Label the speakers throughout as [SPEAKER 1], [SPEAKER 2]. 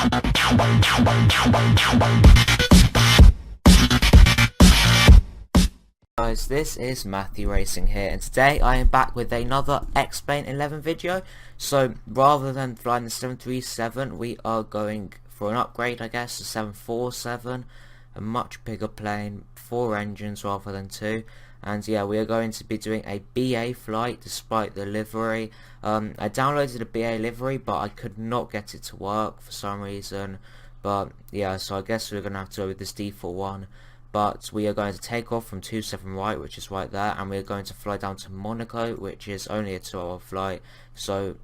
[SPEAKER 1] Guys, this is Matthew Racing here, and today I am back with another X-Plane 11 video. So rather than flying the 737, we are going for an upgrade, I guess, to 747, a much bigger plane, 4 engines rather than 2. And yeah, we are going to be doing a BA flight despite the livery. I downloaded a BA livery, but I could not get it to work for some reason. But yeah, so I guess we're going to have to go with this default one. But we are going to take off from 27 right, which is right there, and we are going to fly down to Monaco, which is only a 2-hour flight. So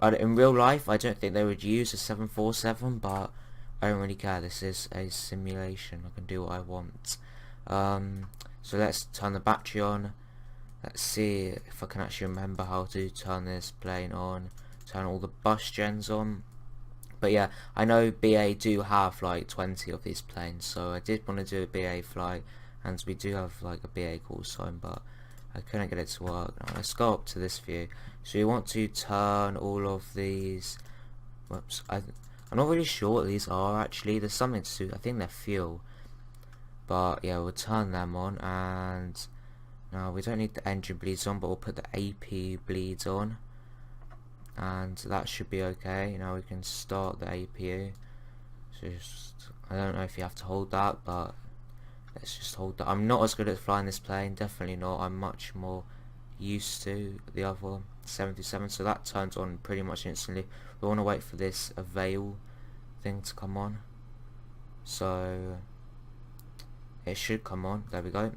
[SPEAKER 1] in real life, I don't think they would use a 747, but I don't really care. This is a simulation. I can do what I want. So let's turn the battery on. Let's see if I can actually remember how to turn this plane on. Turn all the bus gens on. But yeah, I know BA do have like 20 of these planes, so I did want to do a BA flight, and we do have like a BA call sign, but I couldn't get it to work. Now let's go up to this view. So we want to turn all of these. Whoops, I'm not really sure what these are actually. There's something to do. I think they're fuel. But yeah, we'll turn them on, and now we don't need the engine bleeds on, but we'll put the AP bleeds on. And that should be okay. Now we can start the APU. So I don't know if you have to hold that, but let's just hold that. I'm not as good at flying this plane, definitely not. I'm much more used to the other 737, so that turns on pretty much instantly. We want to wait for this avail thing to come on, so it should come on. There we go.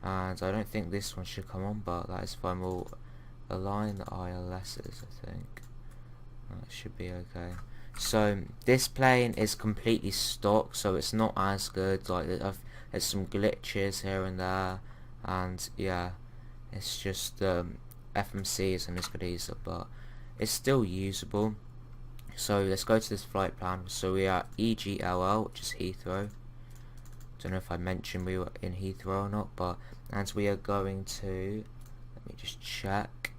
[SPEAKER 1] And I don't think this one should come on, but that is fine. We'll align the ILS's, I think. That should be okay. So this plane is completely stock, so it's not as good. Like there's some glitches here and there, and yeah, it's just FMC isn't as good either, but it's still usable. So let's go to this flight plan. So we are EGLL, which is Heathrow. Don't know if I mentioned we were in Heathrow or not, but and we are going to, let me just check.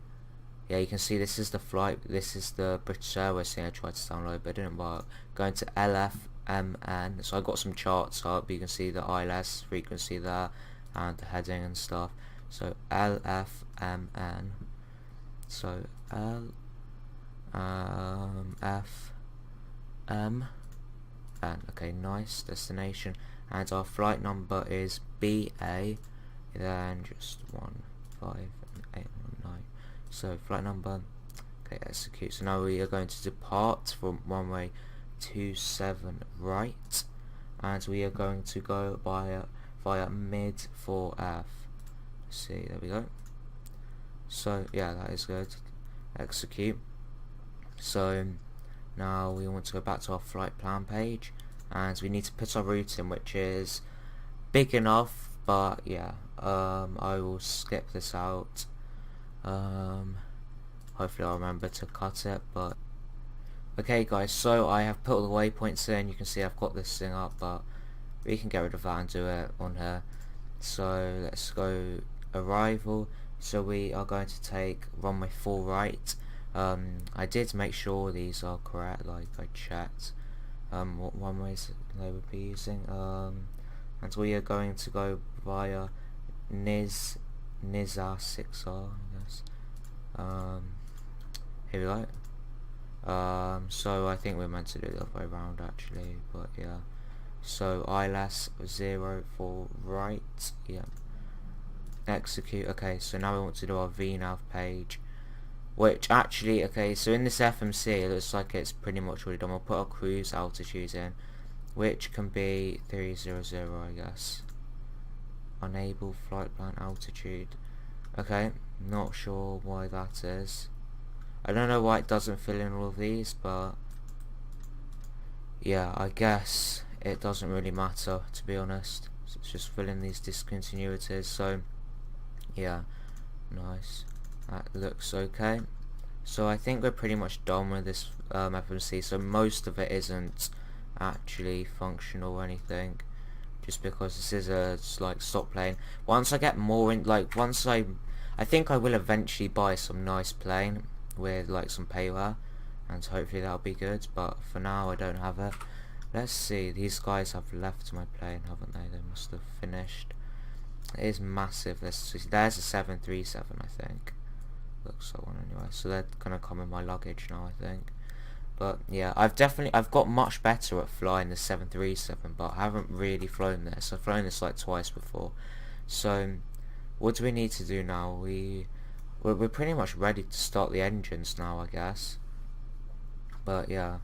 [SPEAKER 1] Yeah, you can see this is the flight. This is the British Airways thing I tried to download, but it didn't work. Going to lfmn. So I got some charts up. You can see the ILS frequency there and the heading and stuff. So lfmn. So okay, nice destination. And our flight number is BA. Then just 15819. So flight number, okay, execute. So now we are going to depart from runway 27 right, and we are going to go via mid 4F. See, there we go. So yeah, that is good. Execute. So now we want to go back to our flight plan page, and we need to put our route in, which is big enough, but yeah, I will skip this out. Hopefully I'll remember to cut it. But okay guys, so I have put all the waypoints in. You can see I've got this thing up, but we can get rid of that and do it on here. So let's go arrival. So we are going to take runway 4 right. I did make sure these are correct, like I checked what runways they would be using, and we are going to go via NISA 6R, I guess. Here we go. So I think we're meant to do it the other way around actually, but yeah. So ILS 0 for right, yeah. Execute. Okay, so now we want to do our VNAV page, which actually, okay, so in this FMC it looks like it's pretty much already done. We'll put our cruise altitude in, which can be 300, I guess. Enable flight plan altitude. Okay, not sure why that is. I don't know why it doesn't fill in all of these, but yeah, I guess it doesn't really matter, to be honest. So it's just filling these discontinuities. So yeah, nice. That looks okay. So I think we're pretty much done with this FMC. So most of it isn't actually functional or anything, just because this is a like stock plane. Once I get more in, like once I think I will eventually buy some nice plane with like some payware, and hopefully that'll be good, but for now I don't have it. Let's see, these guys have left my plane, haven't they? They must have finished. It is massive. There's a 737, I think. Looks like one anyway. So they're gonna come in my luggage now, I think. But yeah, I've got much better at flying the 737, but I haven't really flown this. I've flown this like twice before. So what do we need to do now? We're pretty much ready to start the engines now, I guess. But yeah,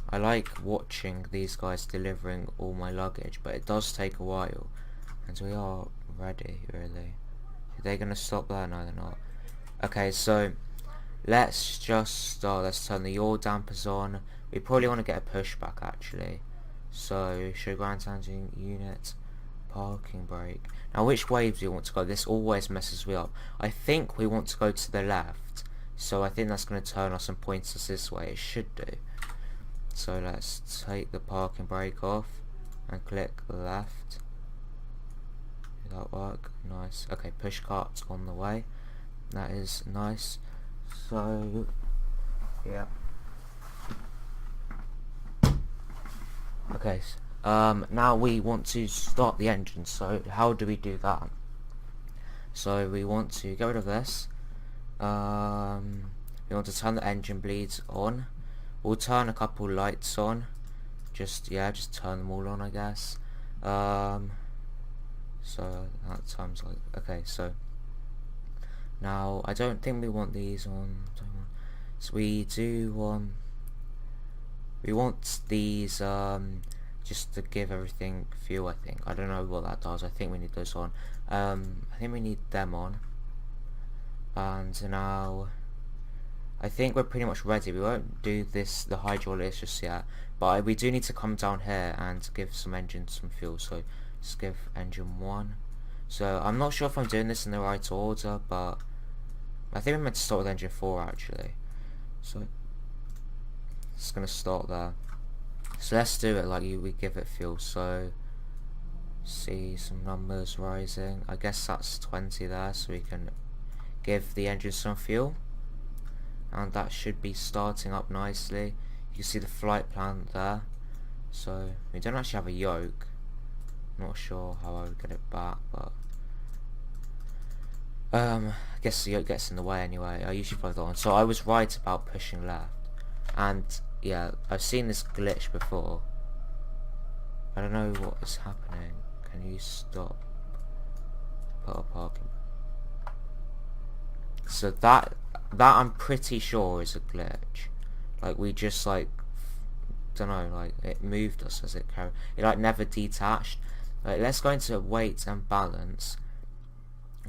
[SPEAKER 1] I like watching these guys delivering all my luggage, but it does take a while. And we are ready, really. Are they gonna stop there? No, they're not. Okay, so let's just start. Let's turn the yaw dampers on. We probably want to get a pushback, actually. So show ground handling unit, parking brake. Now, which way do you want to go? This always messes me up. I think we want to go to the left, so I think that's going to turn us and point us this way. It should do. So let's take the parking brake off and click left. Did that work? Nice. Okay, push cart's on the way. That is nice. So yeah. Okay. Now we want to start the engine. So how do we do that? So we want to get rid of this. We want to turn the engine bleeds on. We'll turn a couple lights on. Just turn them all on, I guess. So that sounds like okay. So now I don't think we want these on. So we do we want these just to give everything fuel, I think. I don't know what that does. I think we need those on. I think we need them on. And now I think we're pretty much ready. We won't do the hydraulics just yet, but we do need to come down here and give some engines some fuel. So just give engine 1. So I'm not sure if I'm doing this in the right order, but I think we're meant to start with engine 4 actually. So it's gonna start there. So let's do it like we give it fuel. So see some numbers rising. I guess that's 20 there, so we can give the engine some fuel, and that should be starting up nicely. You can see the flight plan there. So we don't actually have a yoke. Not sure how I would get it back, but I guess the yoke gets in the way anyway. I usually fly that on. So I was right about pushing left, and yeah, I've seen this glitch before. I don't know what is happening. Can you stop? Put a parking. So that I'm pretty sure is a glitch. Like we just like don't know, like it moved us as it carried. It like never detached. Like, let's go into weight and balance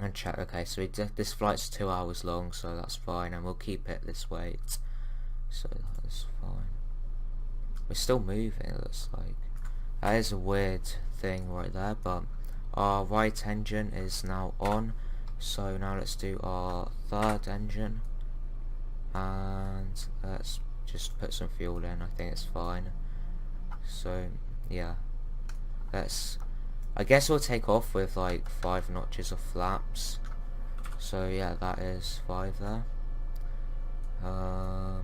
[SPEAKER 1] and check. Okay, so this flight's 2 hours long, so that's fine, and we'll keep it this weight. So that's fine. We're still moving, it looks like. That is a weird thing right there, but our right engine is now on. So now let's do our third engine, and let's just put some fuel in. I think it's fine. So yeah, I guess we'll take off with like 5 notches of flaps. So yeah, that is 5 there. I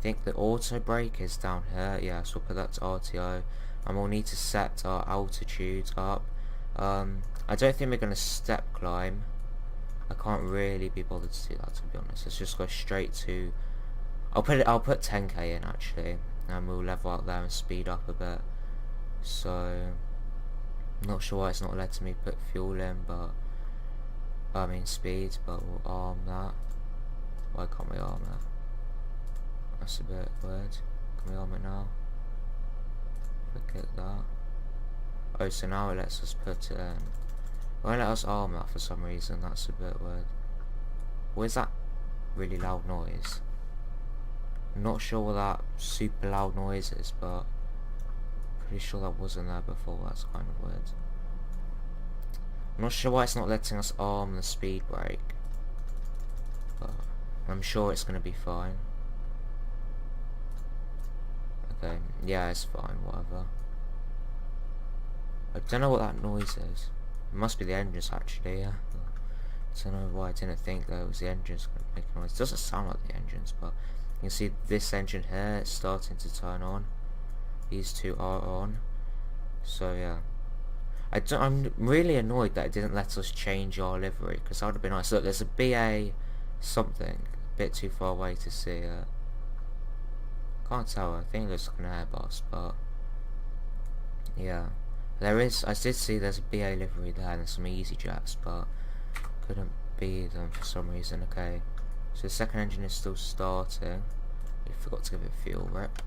[SPEAKER 1] think the auto brake is down here. Yeah, so we'll put that to RTO, and we'll need to set our altitude up. I don't think we're going to step climb. I can't really be bothered to do that, to be honest. Let's just go straight to. I'll put 10k in actually, and we'll level out there and speed up a bit. So I'm not sure why it's not letting me put fuel in, but I mean speed. But we'll arm that. Why can't we arm that? That's a bit weird. Can we arm it now? Look at that. Oh, so now it lets us put it in. It won't let us arm that for some reason. That's a bit weird. What is that really loud noise? I'm not sure what that super loud noise is, but pretty sure that wasn't there before. That's kind of weird. I'm not sure why it's not letting us arm the speed brake, but I'm sure it's going to be fine. Okay, yeah, it's fine, whatever. I don't know what that noise is. It must be the engines actually, yeah. I don't know why I didn't think that it was the engines making noise. It doesn't sound like the engines, but You can see this engine here, it's starting to turn on. These two are on. So yeah, I'm really annoyed that it didn't let us change our livery, because that would have been nice. Look, there's a BA something, a bit too far away to see it. Can't tell, I think it looks like an Airbus, but yeah. There is, I did see there's a BA livery there and there's some EasyJets, but couldn't be them for some reason. Okay, so the second engine is still starting. We forgot to give it fuel rep.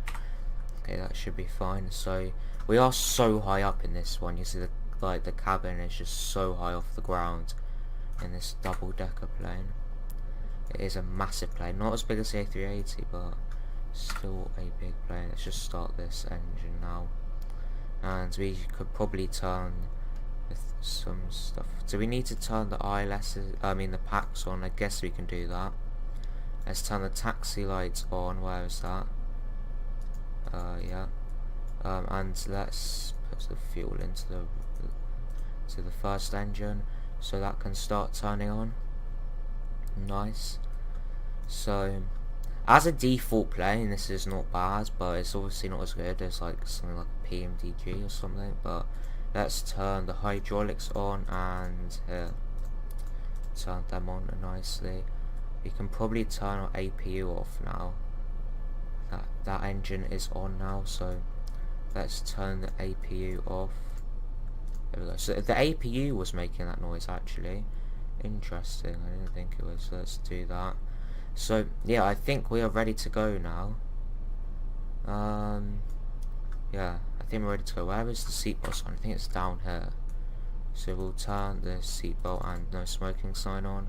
[SPEAKER 1] Okay, that should be fine. So we are so high up in this one. You see the cabin is just so high off the ground in this double-decker plane. It is a massive plane, not as big as the A380, but still a big plane. Let's just start this engine now, and we could probably turn with some stuff. Do we need to turn the the packs on? I guess we can do that. Let's turn the taxi lights on. Where is that? Yeah. And let's put the fuel into the first engine so that can start turning on. Nice. So as a default plane, this is not bad, but it's obviously not as good as like something like a PMDG or something. But let's turn the hydraulics on, and here, turn them on nicely. We can probably turn our APU off now. That engine is on now, so let's turn the APU off. There we go. So the APU was making that noise actually. Interesting, I didn't think it was. So let's do that. So yeah, I think we are ready to go now. Yeah, I think we're ready to go. Where is the seatbelt sign? I think it's down here. So we'll turn the seatbelt and no smoking sign on.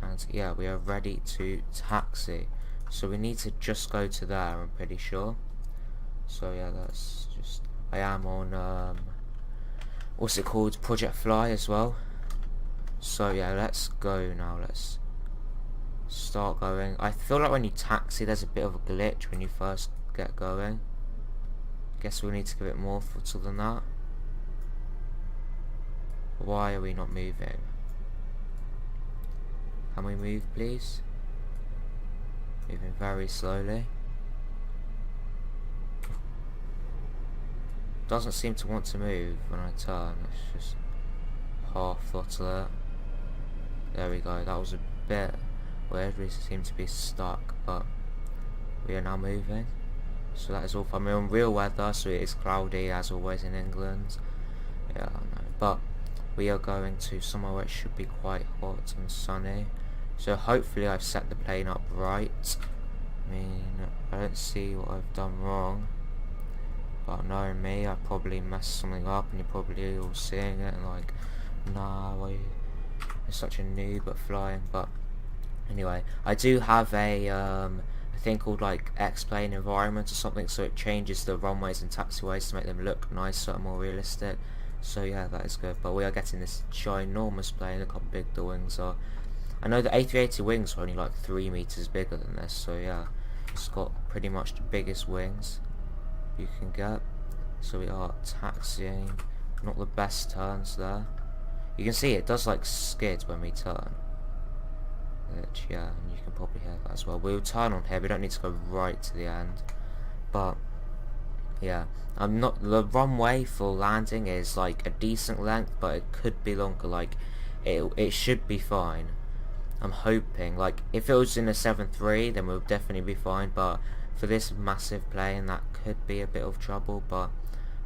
[SPEAKER 1] And yeah, we are ready to taxi. So we need to just go to there, I'm pretty sure. So yeah, that's just, I am on what's it called, Project Fly as well. So yeah, let's go now. Let's start going. I feel like when you taxi there's a bit of a glitch when you first get going. Guess we'll need to give it more throttle than that. Why are we not moving? Can we move, please? Moving very slowly. Doesn't seem to want to move when I turn. Let's just half throttle it. There we go. That was a bit weird. We seem to be stuck, but we are now moving. So that is all fine. We're on real weather, so it is cloudy as always in England. Yeah, I know. But we are going to somewhere where it should be quite hot and sunny. So hopefully I've set the plane up right. I mean, I don't see what I've done wrong. But knowing me, I probably messed something up, and you're probably all seeing it and like, nah, why you're such a noob at flying. But anyway, I do have a thing called like X-plane environment or something, so it changes the runways and taxiways to make them look nicer and more realistic. So yeah, that is good. But we are getting this ginormous plane. Look how big the wings are. I know the A380 wings are only like 3 meters bigger than this, so yeah, it's got pretty much the biggest wings you can get. So we are taxiing. Not the best turns there. You can see it does like skid when we turn. Which, yeah, and you can probably hear that as well. We'll turn on here. We don't need to go right to the end. But yeah, the runway for landing is like a decent length, but it could be longer. Like it should be fine. I'm hoping, like, if it was in a 7.3 then we'll definitely be fine, but for this massive plane that could be a bit of trouble. But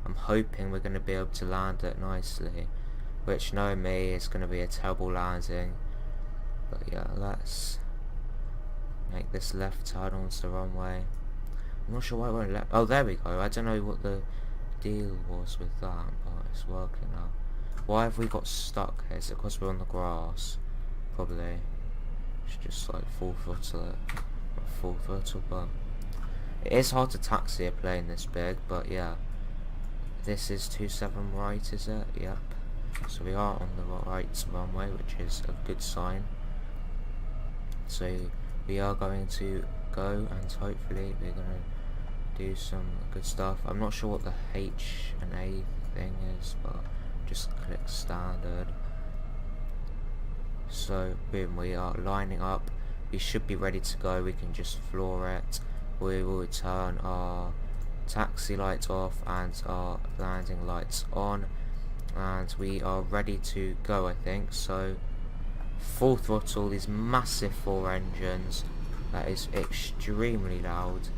[SPEAKER 1] I'm hoping we're going to be able to land it nicely, which, knowing me, is going to be a terrible landing. But yeah, let's make this left turn onto the runway. I'm not sure why it won't let. Oh, there we go. I don't know what the deal was with that, but it's working now. Why have we got stuck here? Is it because we're on the grass? Probably. It's just like full throttle it. Not full throttle, but it is hard to taxi a plane this big. But yeah, this is 27 right, is it? Yep. So we are on the right runway, which is a good sign. So we are going to go, and hopefully we're going to do some good stuff. I'm not sure what the H and A thing is, but just click standard. So boom, we are lining up we should be ready to go. We can just floor it. We will turn our taxi lights off and our landing lights on, and we are ready to go, I think. So full throttle, these massive 4 engines, that is extremely loud.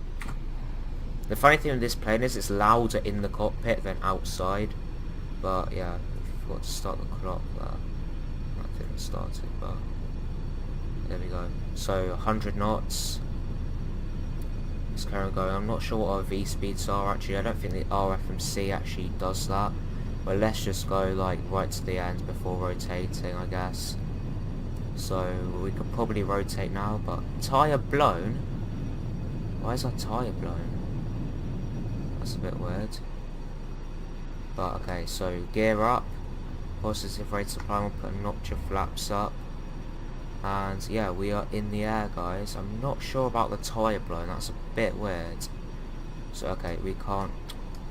[SPEAKER 1] The funny thing with this plane is it's louder in the cockpit than outside, but yeah, I forgot to start the clock there. That didn't start it, but there we go. So 100 knots. Let's carry on going. I'm not sure what our V speeds are actually. I don't think the RFMC actually does that. But let's just go like right to the end before rotating, I guess. So we could probably rotate now, but tyre blown? Why is our tyre blown? That's a bit weird. But okay, so gear up. Positive rate of climb, we'll put a notch of flaps up. And yeah, we are in the air, guys. I'm not sure about the tyre blown, that's a bit weird. So okay, we can't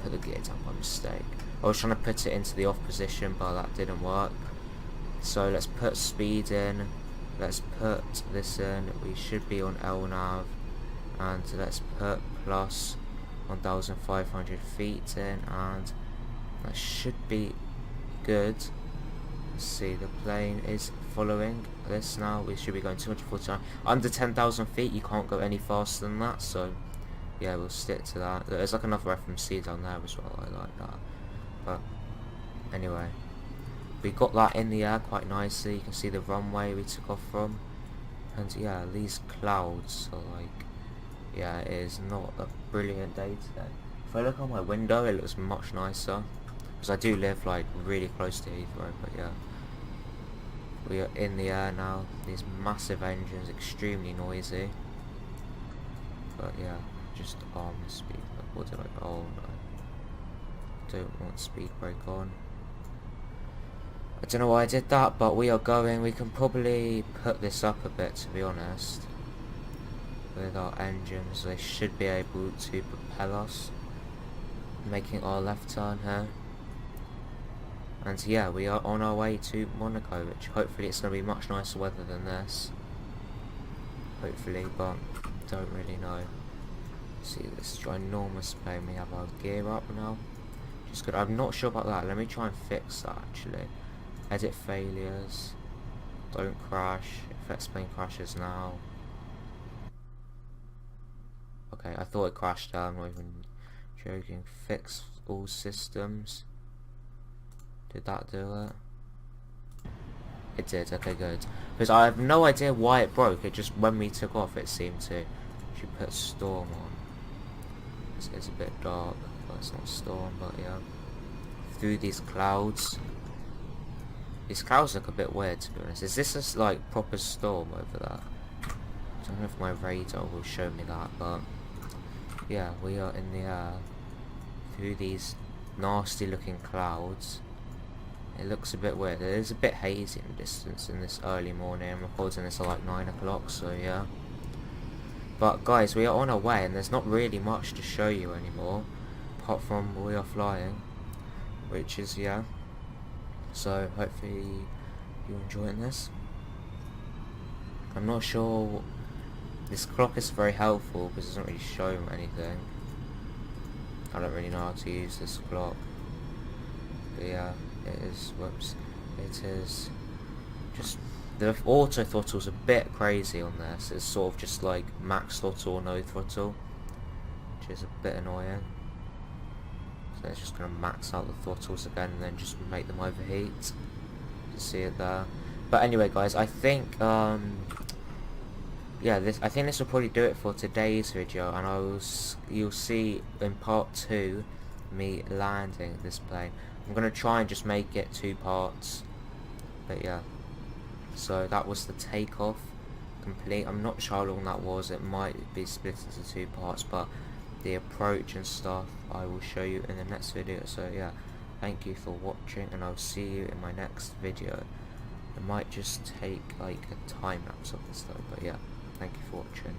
[SPEAKER 1] put the gear down by mistake. I was trying to put it into the off position, but that didn't work. So let's put speed in. Let's put this in. We should be on LNAV. And let's put plus 1,500 feet in, and that should be good. Let's see, the plane is following this now. We should be going 249. Under 10,000 feet, you can't go any faster than that, so yeah, we'll stick to that. There's like another FMC down there as well, I like that. But anyway, we got that in the air quite nicely. You can see the runway we took off from, and yeah, these clouds are like, yeah, it is not a brilliant day today. If I look on my window, it looks much nicer, because I do live like really close to Heathrow. But yeah, we are in the air now. These massive engines, extremely noisy. But yeah, just arm the speed. What did I? Oh no, don't want speed brake on. I don't know why I did that, but we are going. We can probably put this up a bit, to be honest. With our engines, they should be able to propel us, making our left turn here. And yeah, we are on our way to Monaco, which hopefully it's going to be much nicer weather than this. Hopefully, but don't really know. See this ginormous plane, we have our gear up now. Just good. I'm not sure about that. Let me try and fix that actually. Edit failures. Don't crash. If X plane crashes now. Okay, I thought it crashed down, I'm not even joking. Fix all systems. Did that do it? It did, okay, good. Because I have no idea why it broke, it just, when we took off, it seemed to. Should put storm on. It's a bit dark, but it's not storm, but yeah. Through these clouds. These clouds look a bit weird, to be honest. Is this a like proper storm over there? I don't know if my radar will show me that, but yeah, we are in the air through these nasty looking clouds. It looks a bit weird. It is a bit hazy in the distance in this early morning. I'm recording this at like 9 o'clock, so yeah. But guys, we are on our way, and there's not really much to show you anymore, apart from we are flying, which is, yeah. So hopefully you're enjoying this. I'm not sure. This clock is very helpful because it doesn't really show anything. I don't really know how to use this clock. But yeah, it is, whoops, it is just, the auto throttle's a bit crazy on this. It's sort of just like max throttle or no throttle, which is a bit annoying. So it's just going to max out the throttles again and then just make them overheat. You can see it there. But anyway guys, I think yeah, I think this will probably do it for today's video, and you'll see in part 2 me landing this plane. I'm gonna try and just make it 2 parts, but yeah. So that was the takeoff complete. I'm not sure how long that was. It might be split into 2 parts, but the approach and stuff I will show you in the next video. So yeah, thank you for watching, and I'll see you in my next video. I might just take like a time lapse of this though, but yeah. Thank you for watching.